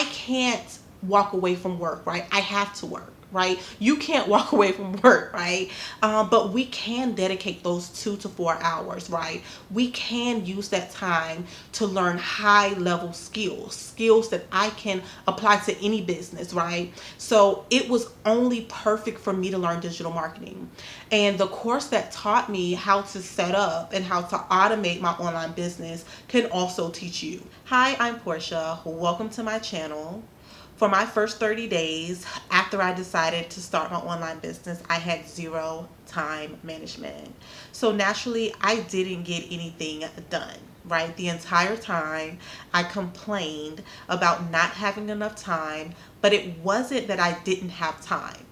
I can't walk away from work, right? I have to work, right? You can't walk away from work, right? But we can dedicate those 2 to 4 hours, right? We can use that time to learn high level skills that I can apply to any business, right? So it was only perfect for me to learn digital marketing. And the course that taught me how to set up and how to automate my online business can also teach you. Hi, I'm Portia. Welcome to my channel. For my first 30 days after I decided to start my online business, I had zero time management. So naturally, I didn't get anything done, right? The entire time I complained about not having enough time, but it wasn't that I didn't have time.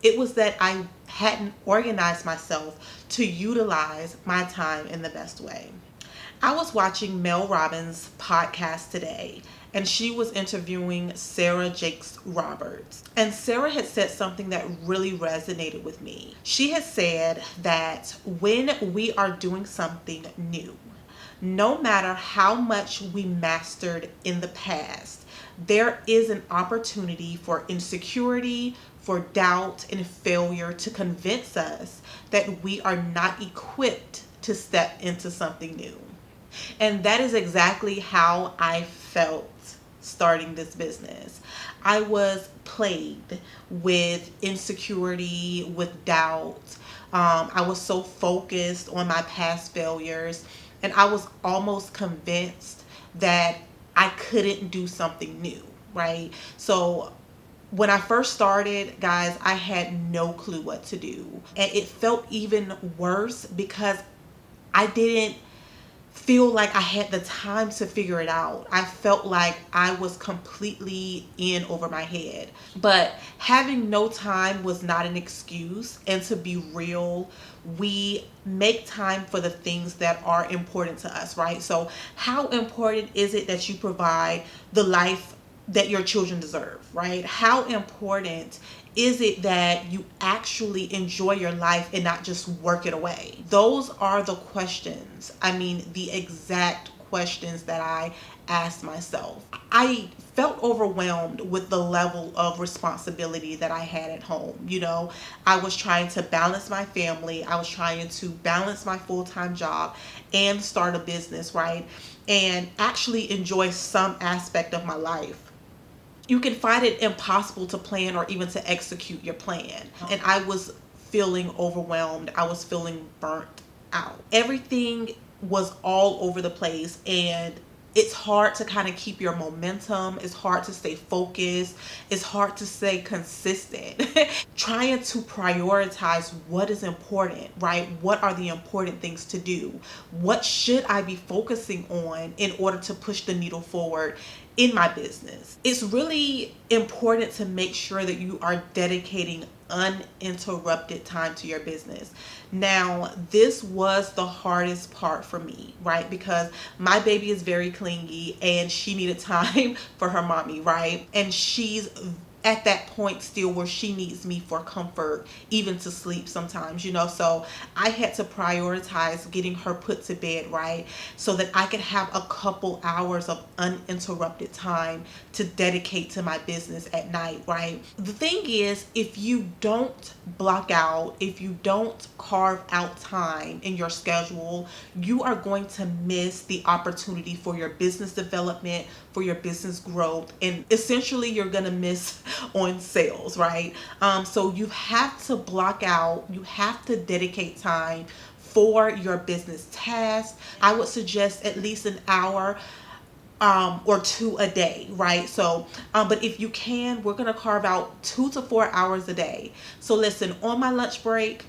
It was that I hadn't organized myself to utilize my time in the best way. I was watching Mel Robbins' podcast today, and she was interviewing Sarah Jakes Roberts. And Sarah had said something that really resonated with me. She had said that when we are doing something new, no matter how much we mastered in the past, there is an opportunity for insecurity, for doubt, and failure to convince us that we are not equipped to step into something new. And that is exactly how I felt starting this business. I was plagued with insecurity, with doubt. I was so focused on my past failures, and I was almost convinced that I couldn't do something new, right? So when I first started, guys, I had no clue what to do. And it felt even worse because I didn't feel like I had the time to figure it out. I felt like I was completely in over my head. But having no time was not an excuse. And to be real, we make time for the things that are important to us, right? So, how important is it that you provide the life that your children deserve, right? How important is it that you actually enjoy your life and not just work it away? Those are the questions. I mean, the exact questions that I asked myself. I felt overwhelmed with the level of responsibility that I had at home. I was trying to balance my family, I was trying to balance my full time job and start a business, right? And actually enjoy some aspect of my life. You can find it impossible to plan or even to execute your plan. And I was feeling overwhelmed. I was feeling burnt out. Everything was all over the place, and it's hard to kind of keep your momentum. It's hard to stay focused. It's hard to stay consistent. Trying to prioritize what is important, right? What are the important things to do? What should I be focusing on in order to push the needle forward in my business? It's really important to make sure that you are dedicating uninterrupted time to your business. Now, this was the hardest part for me, right? Because my baby is very clingy and she needed time for her mommy, right? And she's at that point still where she needs me for comfort, even to sleep sometimes, so I had to prioritize getting her put to bed, right? So that I could have a couple hours of uninterrupted time to dedicate to my business at night, right? The thing is, if you don't block out, if you don't carve out time in your schedule, you are going to miss the opportunity for your business development, for your business growth, and essentially you're going to miss on sales, right? So you have to block out, you have to dedicate time for your business tasks. I would suggest at least an hour or two a day, right? So, but if you can, we're going to carve out 2 to 4 hours a day. So listen, on my lunch break,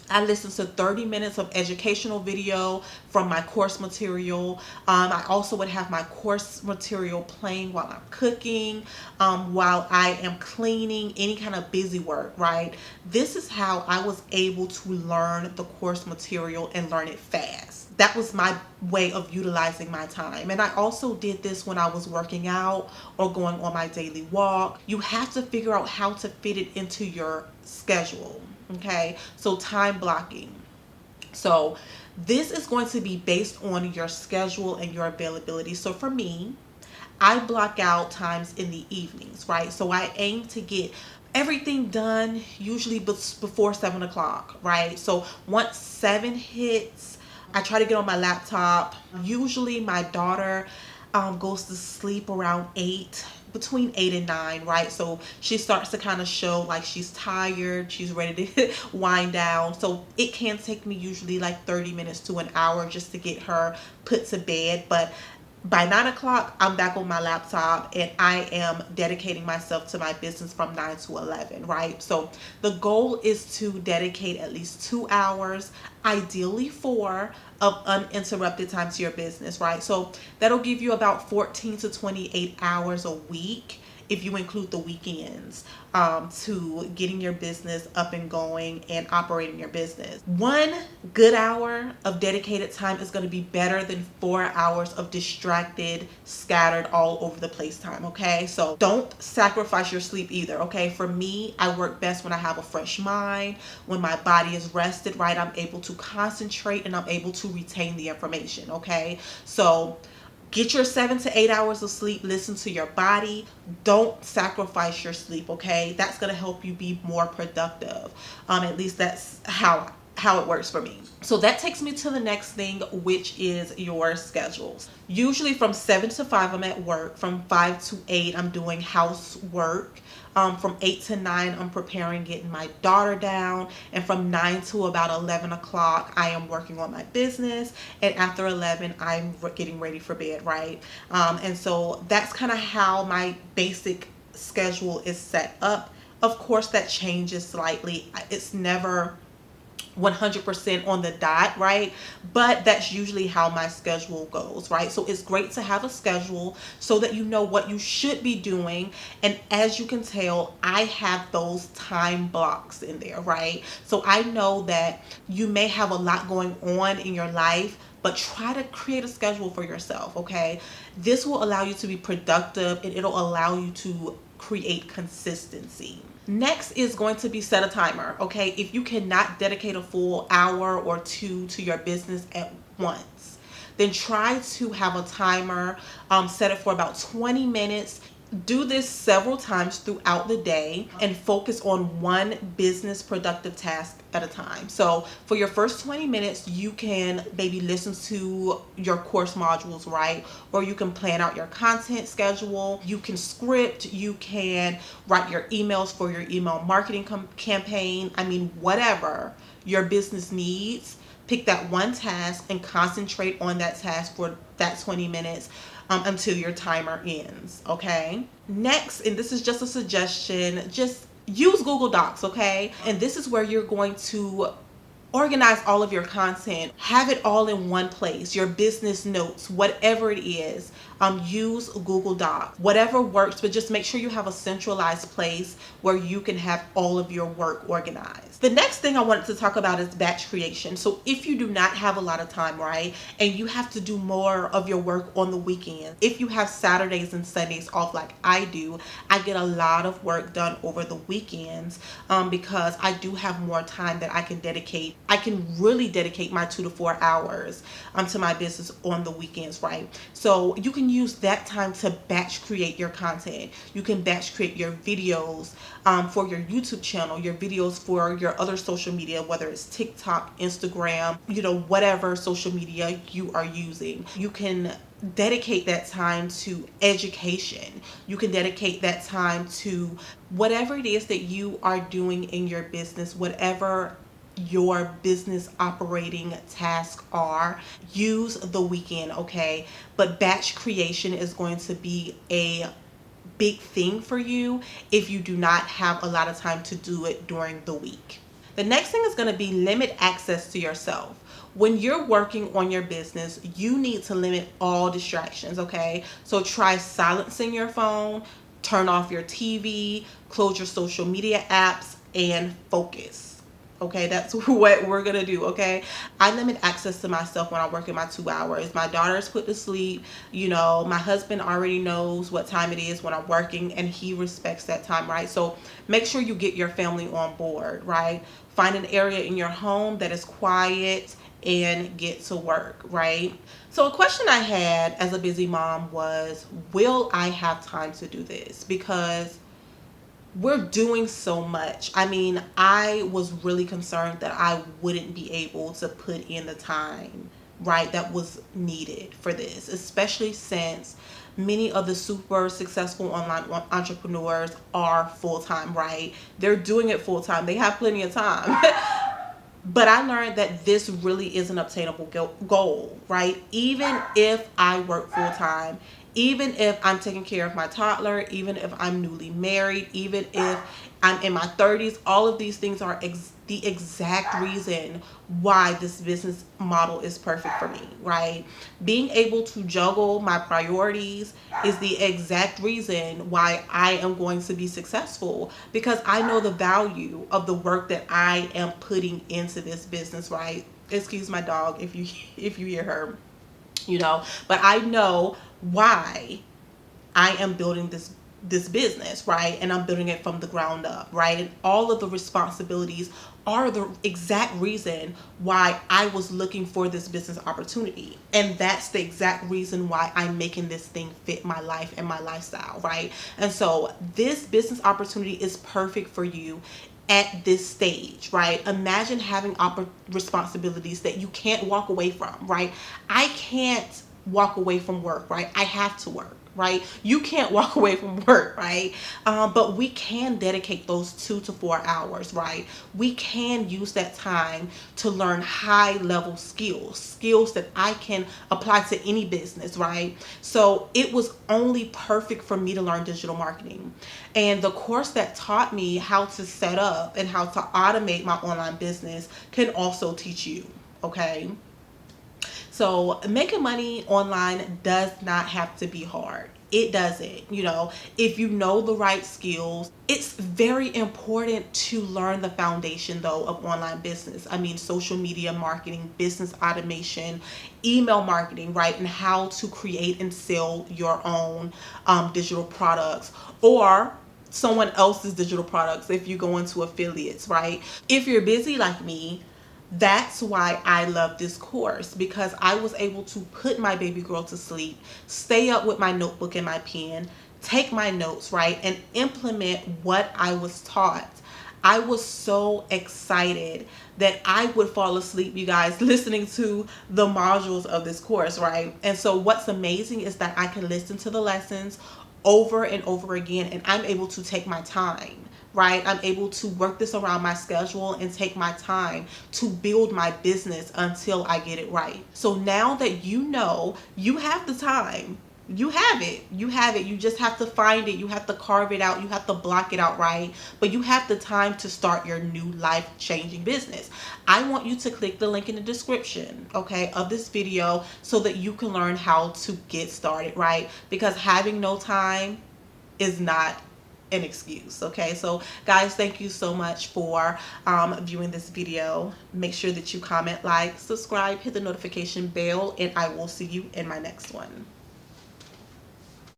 I listen to 30 minutes of educational video from my course material. I also would have my course material playing while I'm cooking, while I am cleaning, any kind of busy work, right? This is how I was able to learn the course material and learn it fast. That was my way of utilizing my time. And I also did this when I was working out or going on my daily walk. You have to figure out how to fit it into your schedule. Okay, so time blocking. So this is going to be based on your schedule and your availability. So for me, I block out times in the evenings, right? So I aim to get everything done usually before 7 o'clock, right? So once 7 hits, I try to get on my laptop. Usually my daughter goes to sleep around 8, between 8 and 9, right? So she starts to kind of show like she's tired, she's ready to wind down. So it can take me usually like 30 minutes to an hour just to get her put to bed. But by 9 o'clock, I'm back on my laptop and I am dedicating myself to my business from 9 to 11, right? So the goal is to dedicate at least 2 hours, ideally four, of uninterrupted time to your business, right? So that'll give you about 14 to 28 hours a week if you include the weekends, to getting your business up and going and operating your business. 1 good hour of dedicated time is going to be better than 4 hours of distracted, scattered, all over the place time, okay? So don't sacrifice your sleep either, okay? For me, I work best when I have a fresh mind, when my body is rested, right? I'm able to concentrate and I'm able to retain the information, okay? So get your 7 to 8 hours of sleep. Listen to your body. Don't sacrifice your sleep, okay? That's going to help you be more productive. At least that's how it works for me. So that takes me to the next thing, which is your schedules. Usually from 7 to 5, I'm at work. From 5 to 8, I'm doing housework. From 8 to 9, I'm preparing getting my daughter down. And from 9 to about 11 o'clock, I am working on my business. And after 11, I'm getting ready for bed, right? And so that's kind of how my basic schedule is set up. Of course, that changes slightly. It's never 100% on the dot, right? But that's usually how my schedule goes, right? So it's great to have a schedule so that you know what you should be doing. And as you can tell, I have those time blocks in there, right? So I know that you may have a lot going on in your life, but try to create a schedule for yourself, okay? This will allow you to be productive and it'll allow you to create consistency. Next is going to be set a timer, okay? If you cannot dedicate a full hour or two to your business at once, then try to have a timer, set it for about 20 minutes. Do this several times throughout the day and focus on one business productive task at a time. So for your first 20 minutes, you can maybe listen to your course modules, right? Or you can plan out your content schedule. You can script. You can write your emails for your email marketing campaign. I mean, whatever your business needs. Pick that one task and concentrate on that task for that 20 minutes until your timer ends, okay? Next, and this is just a suggestion, just use Google Docs, okay? And this is where you're going to organize all of your content, have it all in one place, your business notes, whatever it is. Use Google Docs, whatever works, but just make sure you have a centralized place where you can have all of your work organized. The next thing I wanted to talk about is batch creation. So if you do not have a lot of time, right, and you have to do more of your work on the weekend, if you have Saturdays and Sundays off like I do, I get a lot of work done over the weekends, because I do have more time that I can dedicate. I can really dedicate my 2 to 4 hours to my business on the weekends, right? So you can use that time to batch create your content. You can batch create your videos for your YouTube channel, your videos for your other social media, whether it's TikTok, Instagram, whatever social media you are using. You can dedicate that time to education. You can dedicate that time to whatever it is that you are doing in your business, whatever your business operating tasks are. Use the weekend, okay? But batch creation is going to be a big thing for you if you do not have a lot of time to do it during the week. The next thing is going to be limit access to yourself. When you're working on your business, you need to limit all distractions, okay? So try silencing your phone, turn off your TV, close your social media apps, and focus. Okay, that's what we're gonna do, okay? I limit access to myself when I work in my 2 hours. My daughter's put to sleep. My husband already knows what time it is when I'm working and he respects that time, right? So make sure you get your family on board, right? Find an area in your home that is quiet and get to work, right? So a question I had as a busy mom was, will I have time to do this? Because we're doing so much. I mean, I was really concerned that I wouldn't be able to put in the time, right, that was needed for this, especially since many of the super successful online entrepreneurs are full time, right? They're doing it full time, they have plenty of time. But I learned that this really is an obtainable goal, right? Even if I work full time, even if I'm taking care of my toddler, even if I'm newly married, even if I'm in my 30s, all of these things are the exact reason why this business model is perfect for me, right? Being able to juggle my priorities is the exact reason why I am going to be successful, because I know the value of the work that I am putting into this business, right? Excuse my dog if you if you hear her, but I know why I am building this business, right? And I'm building it from the ground up, right? And all of the responsibilities are the exact reason why I was looking for this business opportunity. And that's the exact reason why I'm making this thing fit my life and my lifestyle, right? And so this business opportunity is perfect for you at this stage, right? Imagine having responsibilities that you can't walk away from, right? I can't walk away from work, right? I have to work, right? You can't walk away from work, right? But we can dedicate those 2 to 4 hours, right? We can use that time to learn high level skills that I can apply to any business, right? So it was only perfect for me to learn digital marketing. And the course that taught me how to set up and how to automate my online business can also teach you, okay? So making money online does not have to be hard. It doesn't, if you know the right skills. It's very important to learn the foundation though of online business. I mean, social media marketing, business automation, email marketing, right? And how to create and sell your own digital products, or someone else's digital products if you go into affiliates, right? If you're busy like me, that's why I love this course, because I was able to put my baby girl to sleep, stay up with my notebook and my pen, take my notes, right, and implement what I was taught. I was so excited that I would fall asleep, you guys, listening to the modules of this course, right? And so what's amazing is that I can listen to the lessons over and over again, and I'm able to take my time, right? I'm able to work this around my schedule and take my time to build my business until I get it right. So now that you know you have the time, you have it. You have it. You just have to find it. You have to carve it out. You have to block it out, right? But you have the time to start your new life-changing business. I want you to click the link in the description, okay, of this video so that you can learn how to get started, right? Because having no time is not an excuse. Okay, so guys, thank you so much for viewing this video. Make sure that you comment, like, subscribe, hit the notification bell, and I will see you in my next one.